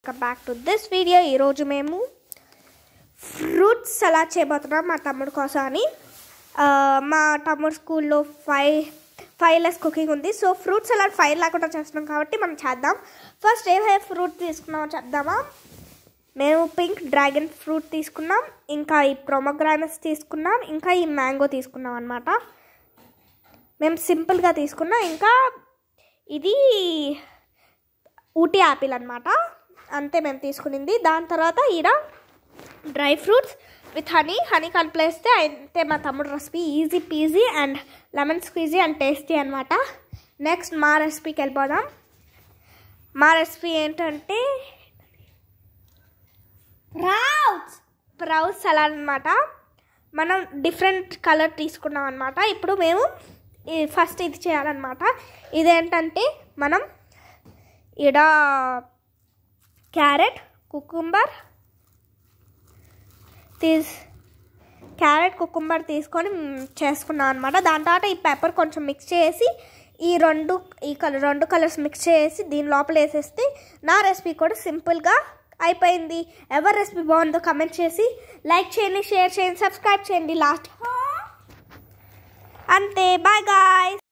Welcome back to this video. ఈరోజు మేము fruits salad చేయబోతున్నాం మా తమ్ముడు కోసం అని. మా తమ్ముడు స్కూల్లో 5 లెస్ కుకింగ్ ఉంది. సో ఫ్రూట్ సలాడ్ 5 లేకుండా చేస్తున్నాం కాబట్టి మనం చేద్దాం. ఫస్ట్ ఏ ఫ్రూట్ తీసుకున్నామో చెప్దామా. మేము పింక్ డ్రాగన్ ఫ్రూట్ తీసుకున్నాం, ఇంకా ఈ ప్రొమోగ్రానెట్స్ తీసుకున్నాం, ఇంకా ఈ మ్యాంగో తీసుకున్నాం అన్నమాట. మేము సింపుల్గా తీసుకున్నాం. ఇంకా ఇది ఊటీ యాపిల్ అనమాట, అంతే మేము తీసుకునింది. దాని తర్వాత ఈడ డ్రై ఫ్రూట్స్ విత్ హనీ కలిపేస్తే అంతే మా తమ్ముడు recipe. Easy PG and lemon squeezy and tasty అనమాట. నెక్స్ట్ మా రెసిపీకి వెళ్ళిపోదాం. మా రెసిపీ ఏంటంటే స్ప్రౌట్స్ సలాడ్ అనమాట. మనం డిఫరెంట్ కలర్ తీసుకున్నాం అనమాట. ఇప్పుడు మేము ఫస్ట్ ఇది చేయాలన్నమాట. ఇదేంటంటే మనం ఈడ క్యారెట్ కుకుంబర్ తీసుకొని చేసుకున్నాం అనమాట. దాని తర్వాత ఈ పెప్పర్ కొంచెం మిక్స్ చేసి ఈ రెండు కలర్స్ మిక్స్ చేసి దీని లోపల వేసేస్తే నా రెసిపీ కూడా సింపుల్గా అయిపోయింది. ఎవరి రెసిపీ బాగుందో కమెంట్ చేసి లైక్ చేయండి, షేర్ చేయండి, సబ్స్క్రైబ్ చేయండి. లాస్ట్ అంతే. Bye guys.